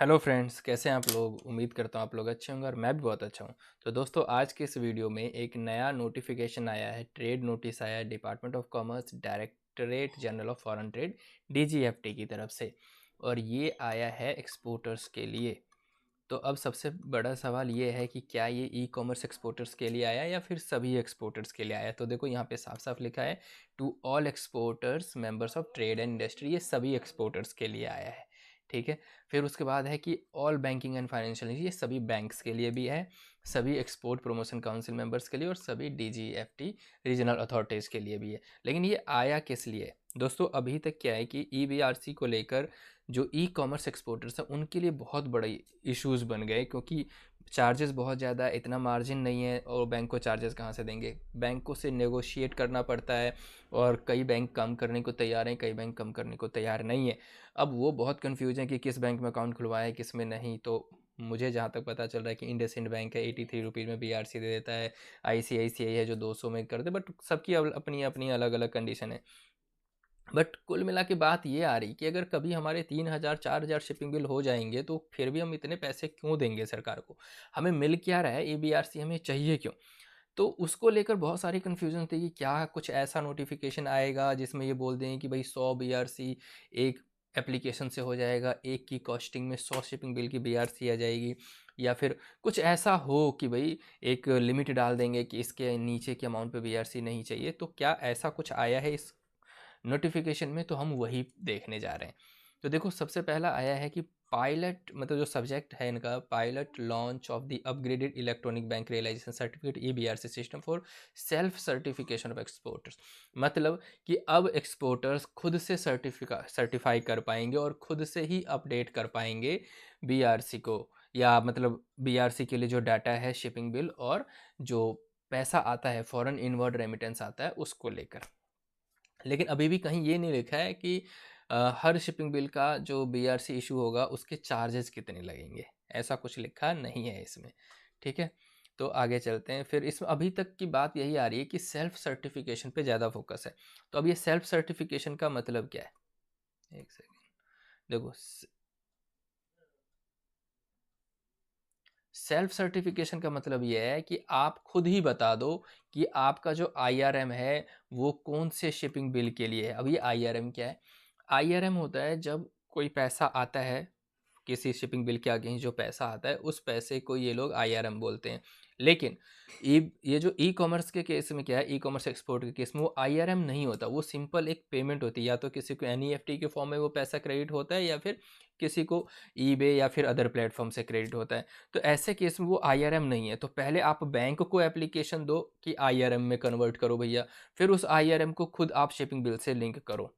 Hello friends, कैसे हैं आप लोग। उम्मीद करता हूँ आप लोग अच्छे होंगे और मैं भी बहुत अच्छा हूँ। तो दोस्तों, आज के इस वीडियो में एक नया नोटिफिकेशन आया है, ट्रेड नोटिस आया है department of commerce, directorate general of foreign trade, DGFT की तरफ से। और ये आया है एक्सपोर्टर्स के लिए। तो अब सबसे बड़ा सवाल ये है कि क्या ये ई कॉमर्स एक्सपोर्टर्स के लिए आया या फिर सभी एक्सपोर्टर्स के लिए आया। तो देखो यहाँ पे साफ साफ लिखा है, to all exporters members of trade and industry. ये सभी एक्सपोर्टर्स के लिए आया है, ठीक है। फिर उसके बाद है कि ऑल बैंकिंग एंड फाइनेंशियल, ये सभी बैंक्स के लिए भी है, सभी एक्सपोर्ट प्रमोशन काउंसिल मेंबर्स के लिए और सभी डीजीएफटी रीजनल अथॉरिटीज़ के लिए भी है। लेकिन ये आया किस लिए दोस्तों? अभी तक क्या है कि ईबीआरसी को लेकर जो ई कॉमर्स एक्सपोर्टर्स हैं उनके लिए बहुत बड़े इश्यूज़ बन गए, क्योंकि चार्जेस बहुत ज़्यादा है, इतना मार्जिन नहीं है और बैंक को चार्जेस कहाँ से देंगे। बैंकों से नेगोशिएट करना पड़ता है और कई बैंक कम करने को तैयार हैं, कई बैंक कम करने को तैयार नहीं है। अब वो बहुत कन्फ्यूज हैं कि किस बैंक में अकाउंट खुलवाएं किस में नहीं। तो मुझे जहाँ तक पता चल रहा है कि इंडसइंड बैंक है 83 रुपीज़ में बीआरसी दे देता है, आईसीआईसीआई है जो 200 में कर दे, बट सबकी अपनी अपनी अलग अलग कंडीशन है। बट कुल मिला के बात ये आ रही कि अगर कभी हमारे 3,000 4,000 शिपिंग बिल हो जाएंगे तो फिर भी हम इतने पैसे क्यों देंगे सरकार को। हमें मिल क्या रहा है, एबीआरसी हमें चाहिए क्यों। तो उसको लेकर बहुत सारी कन्फ्यूजन थी कि क्या कुछ ऐसा नोटिफिकेशन आएगा जिसमें ये बोल दें कि भाई 100 बीआरसी एक एप्लीकेशन से हो जाएगा, एक की कॉस्टिंग में 100 शिपिंग बिल की बीआरसी आ जाएगी। या फिर कुछ ऐसा हो कि भाई एक लिमिट डाल देंगे कि इसके नीचे के अमाउंट पे बीआरसी नहीं चाहिए। तो क्या ऐसा कुछ आया है इस नोटिफिकेशन में? तो हम वही देखने जा रहे हैं। तो देखो, सबसे पहला आया है कि पायलट, मतलब जो सब्जेक्ट है इनका, pilot launch of the upgraded electronic bank realisation certificate EBRC system for self certification of exporters. मतलब कि अब एक्सपोर्टर्स खुद से सर्टिफाई कर पाएंगे और खुद से ही अपडेट कर पाएंगे बीआरसी को, या मतलब बीआरसी के लिए जो डाटा है शिपिंग बिल और जो पैसा आता है फॉरेन इनवर्ड रेमिटेंस आता है उसको लेकर। लेकिन अभी भी कहीं ये नहीं लिखा है कि हर शिपिंग बिल का जो बीआरसी इशू होगा उसके चार्जेस कितने लगेंगे। ऐसा कुछ लिखा नहीं है इसमें, ठीक है। तो आगे चलते हैं। फिर इसमें अभी तक की बात यही आ रही है कि सेल्फ सर्टिफिकेशन पे ज़्यादा फोकस है। तो अब ये सेल्फ सर्टिफिकेशन का मतलब क्या है? एक सेकेंड, देखो, सेल्फ सर्टिफिकेशन का मतलब ये है कि आप खुद ही बता दो कि आपका जो आईआरएम है वो कौन से शिपिंग बिल के लिए है। अब ये आईआरएम क्या है? आईआरएम होता है जब कोई पैसा आता है, किसी शिपिंग बिल के आगे जो पैसा आता है उस पैसे को ये लोग आईआरएम बोलते हैं। लेकिन ये जो ई कॉमर्स के केस में क्या है, ई कॉमर्स एक्सपोर्ट के केस में वो आईआरएम नहीं होता, वो सिंपल एक पेमेंट होती है। या तो किसी को एनईएफटी के फॉर्म में वो पैसा क्रेडिट होता है या फिर किसी को ईबे या फिर अदर प्लेटफॉर्म से क्रेडिट होता है। तो ऐसे केस में वो आईआरएम नहीं है। तो पहले आप बैंक को एप्लीकेशन दो कि आईआरएम में कन्वर्ट करो भैया, फिर उस आईआरएम को खुद आप शिपिंग बिल से लिंक करो।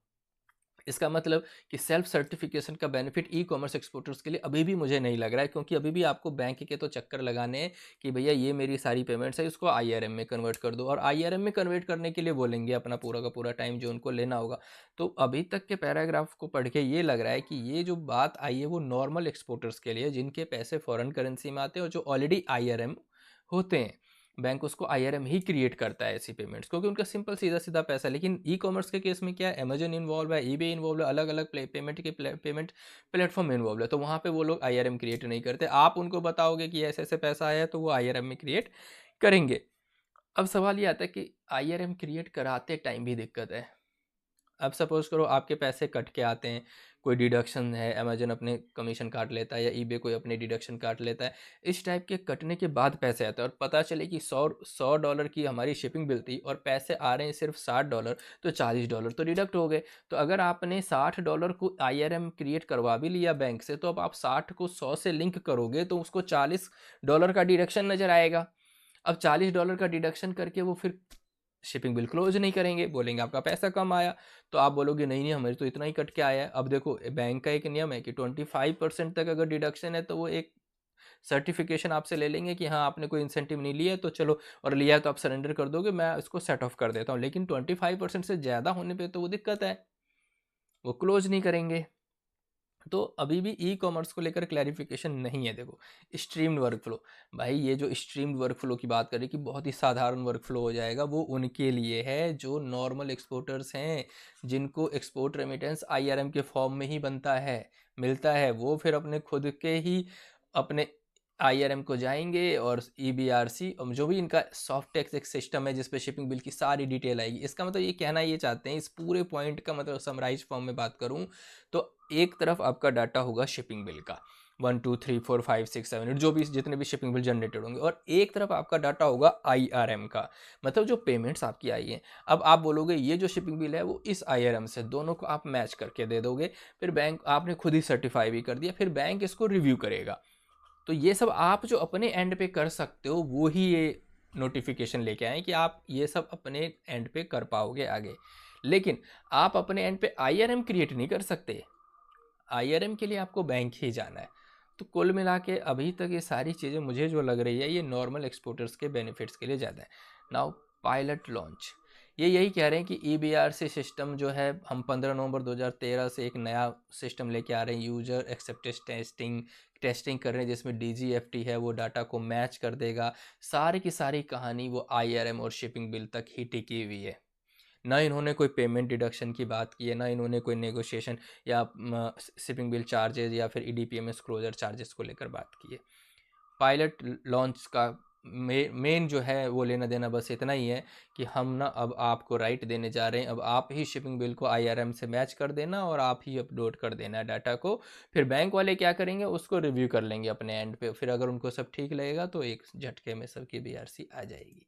इसका मतलब कि सेल्फ सर्टिफिकेशन का बेनिफिट ई कॉमर्स एक्सपोर्टर्स के लिए अभी भी मुझे नहीं लग रहा है, क्योंकि अभी भी आपको बैंक के तो चक्कर लगाने हैं कि भैया ये मेरी सारी पेमेंट्स है, इसको आईआरएम में कन्वर्ट कर दो, और आईआरएम में कन्वर्ट करने के लिए बोलेंगे अपना पूरा का पूरा टाइम जो उनको लेना होगा। तो अभी तक के पैराग्राफ को पढ़ के ये लग रहा है कि ये जो बात आई है वो नॉर्मल एक्सपोर्टर्स के लिए, जिनके पैसे फॉरेन करेंसी में आते हैं और जो ऑलरेडी आईआरएम होते हैं। बैंक उसको आईआरएम ही क्रिएट करता है ऐसी पेमेंट्स, क्योंकि उनका सिंपल सीधा सीधा पैसा। लेकिन ई कॉमर्स के केस में क्या है, अमेजन इन्वॉल्व है, ईबे इन्वॉल्व है, अलग अलग पेमेंट के पेमेंट प्लेटफॉर्म इन्वॉल्व है। तो वहाँ पे वो लोग आईआरएम क्रिएट नहीं करते। आप उनको बताओगे कि ऐसे ऐसे पैसा आया है तो वो आईआरएम में क्रिएट करेंगे। अब सवाल ये आता है कि आईआरएम क्रिएट कराते टाइम भी दिक्कत है। अब सपोज करो आपके पैसे कट के आते हैं, कोई डिडक्शन है, अमेजन अपने कमीशन काट लेता है या ईबे कोई अपने डिडक्शन काट लेता है, इस टाइप के कटने के बाद पैसे आते हैं और पता चले कि सौ डॉलर की हमारी शिपिंग बिल थी और पैसे आ रहे हैं सिर्फ $60, तो $40 तो डिडक्ट हो गए। तो अगर आपने $60 को आईआरएम क्रिएट करवा भी लिया बैंक से, तो अब आप 60 को 100 से लिंक करोगे तो उसको $40 का डिडक्शन नजर आएगा। अब $40 का डिडक्शन करके वो फिर शिपिंग बिल क्लोज नहीं करेंगे, बोलेंगे आपका पैसा कम आया। तो आप बोलोगे नहीं नहीं, हमें तो इतना ही कट के आया है। अब देखो, बैंक का एक नियम है कि 25% तक अगर डिडक्शन है तो वो एक सर्टिफिकेशन आपसे ले लेंगे कि हाँ आपने कोई इंसेंटिव नहीं लिया है तो चलो, और लिया है तो आप सरेंडर कर दोगे, मैं इसको सेट ऑफ कर देता हूँ। लेकिन 25% से ज़्यादा होने पे तो वो दिक्कत है, वो क्लोज नहीं करेंगे। तो अभी भी ई कॉमर्स को लेकर क्लैरिफिकेशन नहीं है। देखो, स्ट्रीम्ड वर्कफ्लो, भाई ये जो स्ट्रीम्ड वर्कफ्लो की बात करें कि बहुत ही साधारण वर्कफ्लो हो जाएगा, वो उनके लिए है जो नॉर्मल एक्सपोर्टर्स हैं, जिनको एक्सपोर्ट रेमिटेंस आईआरएम के फॉर्म में ही बनता है, मिलता है। वो फिर अपने खुद के ही अपने आईआरएम को जाएंगे और ईबीआरसी जो भी इनका सॉफ्ट टैक्स एक सिस्टम है जिसपे शिपिंग बिल की सारी डिटेल आएगी। इसका मतलब ये कहना ये चाहते हैं, इस पूरे पॉइंट का मतलब समराइज फॉर्म में बात करूं तो एक तरफ आपका डाटा होगा शिपिंग बिल का 1 2 3 4 5 6 7 8 जो भी जितने भी शिपिंग बिल जनरेटेड होंगे, और एक तरफ आपका डाटा होगा आईआरएम का, मतलब जो पेमेंट्स आपकी आई हैं। अब आप बोलोगे ये जो शिपिंग बिल है वो इस आईआरएम से, दोनों को आप मैच करके दे दोगे, फिर बैंक आपने खुद ही सर्टिफाई भी कर दिया, फिर बैंक इसको रिव्यू करेगा। तो ये सब आप जो अपने एंड पे कर सकते हो वो ही ये नोटिफिकेशन लेके आए कि आप ये सब अपने एंड पे कर पाओगे आगे। लेकिन आप अपने एंड पे आईआरएम क्रिएट नहीं कर सकते, आईआरएम के लिए आपको बैंक ही जाना है। तो कुल मिला के अभी तक ये सारी चीज़ें मुझे जो लग रही है ये नॉर्मल एक्सपोर्टर्स के बेनिफिट्स के लिए ज़्यादा है। नाउ पायलट लॉन्च, ये यही कह रहे हैं कि ईबीआरसी सिस्टम जो है, हम 15 नवंबर 2013 से एक नया सिस्टम लेके आ रहे हैं, यूजर एक्सेप्टेंस टेस्टिंग कर रहे हैं, जिसमें डीजीएफटी है वो डाटा को मैच कर देगा। सारी की सारी कहानी वो आईआरएम और शिपिंग बिल तक ही टिकी हुई है। ना इन्होंने कोई पेमेंट डिडक्शन की बात की है, ना इन्होंने कोई नेगोशिएशन या शिपिंग बिल चार्जेस या फिर ईडीपीएमएस क्लोजर चार्जेस को लेकर बात की है। पायलट लॉन्च का मेन जो है वो लेना देना बस इतना ही है कि हम ना अब आपको राइट देने जा रहे हैं, अब आप ही शिपिंग बिल को आईआरएम से मैच कर देना और आप ही अपलोड कर देना है डाटा को। फिर बैंक वाले क्या करेंगे, उसको रिव्यू कर लेंगे अपने एंड पे, फिर अगर उनको सब ठीक लगेगा तो एक झटके में सबकी बीआरसी आ जाएगी।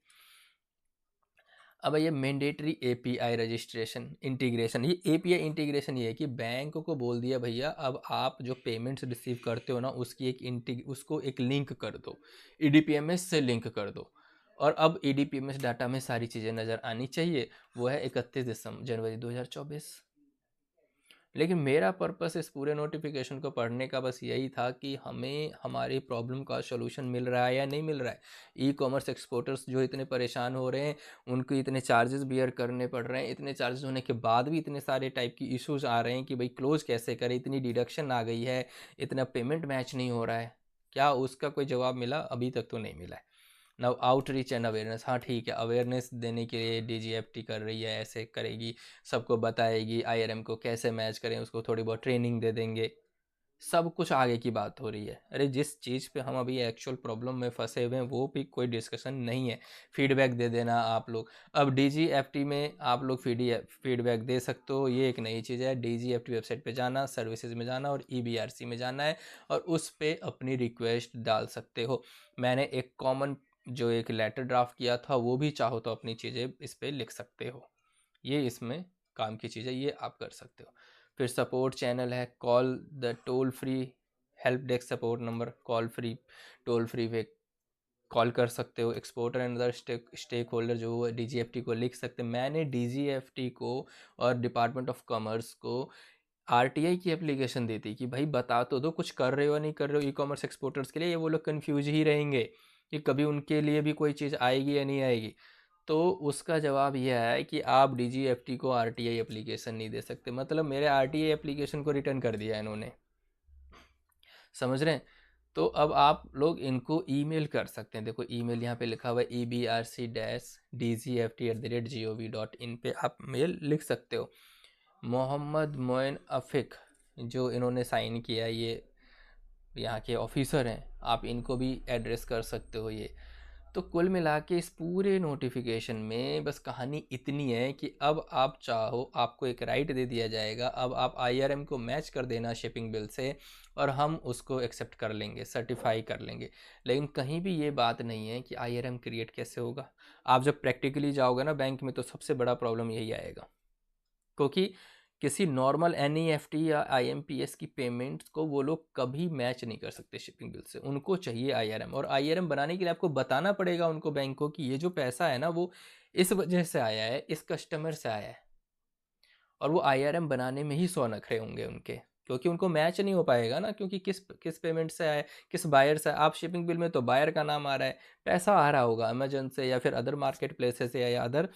अब ये मैंडेटरी एपीआई रजिस्ट्रेशन इंटीग्रेशन, ये एपीआई इंटीग्रेशन ये है कि बैंक को बोल दिया भैया अब आप जो पेमेंट्स रिसीव करते हो ना उसकी उसको एक लिंक कर दो, ईडीपीएमएस से लिंक कर दो। और अब ईडीपीएमएस डाटा में सारी चीज़ें नज़र आनी चाहिए, वो है 31 जनवरी 2024। लेकिन मेरा पर्पस इस पूरे नोटिफिकेशन को पढ़ने का बस यही था कि हमें हमारी प्रॉब्लम का सोल्यूशन मिल रहा है या नहीं मिल रहा है। ई कॉमर्स एक्सपोर्टर्स जो इतने परेशान हो रहे हैं, उनको इतने चार्जेस बियर करने पड़ रहे हैं, इतने चार्जेस होने के बाद भी इतने सारे टाइप की इश्यूज आ रहे हैं कि भाई क्लोज कैसे करें, इतनी डिडक्शन आ गई है, इतना पेमेंट मैच नहीं हो रहा है, क्या उसका कोई जवाब मिला? अभी तक तो नहीं मिला है। नाउ आउटरीच एंड अवेयरनेस, हाँ ठीक है, अवेयरनेस देने के लिए डीजीएफटी कर रही है, ऐसे करेगी, सबको बताएगी आईआरएम को कैसे मैच करें, उसको थोड़ी बहुत ट्रेनिंग दे देंगे, सब कुछ आगे की बात हो रही है। अरे जिस चीज़ पे हम अभी एक्चुअल प्रॉब्लम में फंसे हुए हैं वो भी कोई डिस्कशन नहीं है। फीडबैक दे देना आप लोग, अब डीजीएफटी में आप लोग फीडबैक दे सकते हो, ये एक नई चीज़ है। डीजीएफटी वेबसाइट पे जाना, सर्विसेज में जाना और ईबीआरसी में जाना है और उस पर अपनी रिक्वेस्ट डाल सकते हो। मैंने एक कॉमन जो एक लेटर ड्राफ्ट किया था वो भी चाहो तो अपनी चीज़ें इस पर लिख सकते हो, ये इसमें काम की चीज़ है, ये आप कर सकते हो। फिर सपोर्ट चैनल है, call the toll free help desk support number, call free toll free पे कॉल कर सकते हो। Exporter and other stakeholder जो डीजीएफटी को लिख सकते हैं। मैंने डीजीएफटी को और डिपार्टमेंट ऑफ कॉमर्स को आरटीआई की एप्लीकेशन दी थी कि भाई बता तो दो कुछ कर रहे हो नहीं कर रहे हो ई कॉमर्स एक्सपोर्टर्स के लिए, ये वो लोग कन्फ्यूज ही रहेंगे कि कभी उनके लिए भी कोई चीज़ आएगी या नहीं आएगी। तो उसका जवाब यह है कि आप डीजीएफटी को आरटीआई एप्लीकेशन नहीं दे सकते, मतलब मेरे आरटीआई एप्लीकेशन को रिटर्न कर दिया इन्होंने, समझ रहे हैं? तो अब आप लोग इनको ईमेल कर सकते हैं। देखो ईमेल यहाँ पे लिखा हुआ है ebrc-dgft@gov.in पे आप मेल लिख सकते हो। मोहम्मद मोइन अफिक जो इन्होंने साइन किया, ये यहाँ के ऑफिसर हैं, आप इनको भी एड्रेस कर सकते हो ये। तो कुल मिला के इस पूरे नोटिफिकेशन में बस कहानी इतनी है कि अब आप चाहो आपको एक राइट दे दिया जाएगा, अब आप आईआरएम को मैच कर देना शिपिंग बिल से और हम उसको एक्सेप्ट कर लेंगे, सर्टिफाई कर लेंगे। लेकिन कहीं भी ये बात नहीं है कि आईआरएम क्रिएट कैसे होगा। आप जब प्रैक्टिकली जाओगे ना बैंक में तो सबसे बड़ा प्रॉब्लम यही आएगा, क्योंकि किसी नॉर्मल एनईएफटी या आईएमपीएस की पेमेंट्स को वो लोग कभी मैच नहीं कर सकते शिपिंग बिल से, उनको चाहिए आईआरएम। और आईआरएम बनाने के लिए आपको बताना पड़ेगा उनको, बैंक को, कि ये जो पैसा है ना वो इस वजह से आया है, इस कस्टमर से आया है। और वो आईआरएम बनाने में ही 100 नखरे होंगे उनके, क्योंकि उनको मैच नहीं हो पाएगा ना, क्योंकि किस किस पेमेंट से आया है, किस बायर से। आप शिपिंग बिल में तो बायर का नाम आ रहा है, पैसा आ रहा होगा अमेजन से या फिर अदर मार्केट प्लेसेस से या अदर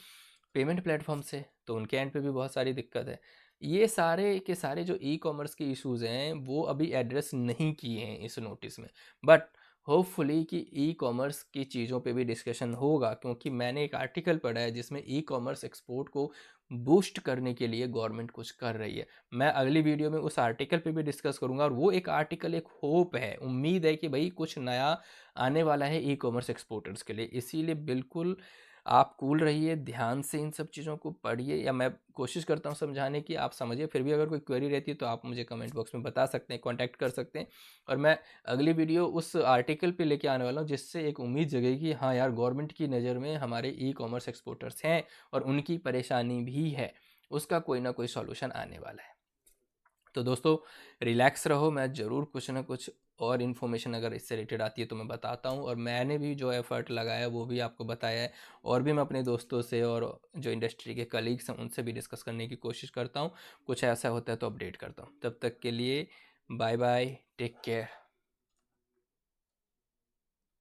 पेमेंट प्लेटफॉर्म से, तो उनके एंड पे भी बहुत सारी दिक्कत है। ये सारे के सारे जो ई कॉमर्स के इश्यूज़ हैं वो अभी एड्रेस नहीं किए हैं इस नोटिस में, बट होपफुली कि ई कॉमर्स की चीज़ों पे भी डिस्कशन होगा, क्योंकि मैंने एक आर्टिकल पढ़ा है जिसमें ई कॉमर्स एक्सपोर्ट को बूस्ट करने के लिए गवर्नमेंट कुछ कर रही है। मैं अगली वीडियो में उस आर्टिकल पे भी डिस्कस करूंगा, और वो एक आर्टिकल एक होप है, उम्मीद है कि भाई कुछ नया आने वाला है ई कॉमर्स एक्सपोर्टर्स के लिए। इसीलिए बिल्कुल आप कूल रहिए, ध्यान से इन सब चीज़ों को पढ़िए, या मैं कोशिश करता हूँ समझाने की, आप समझिए। फिर भी अगर कोई क्वेरी रहती है तो आप मुझे कमेंट बॉक्स में बता सकते हैं, कॉन्टैक्ट कर सकते हैं, और मैं अगली वीडियो उस आर्टिकल पे लेके आने वाला हूँ जिससे एक उम्मीद जगेगी कि हाँ यार, गवर्नमेंट की नज़र में हमारे ई कॉमर्स एक्सपोर्टर्स हैं और उनकी परेशानी भी है, उसका कोई ना कोई सॉल्यूशन आने वाला है। तो दोस्तों, रिलैक्स रहो, मैं ज़रूर कुछ ना कुछ और इन्फॉर्मेशन अगर इससे रिलेटेड आती है तो मैं बताता हूँ, और मैंने भी जो एफ़र्ट लगाया वो भी आपको बताया है, और भी मैं अपने दोस्तों से और जो इंडस्ट्री के कलीग्स हैं उनसे भी डिस्कस करने की कोशिश करता हूँ। कुछ ऐसा होता है तो अपडेट करता हूँ। तब तक के लिए बाय बाय, टेक केयर।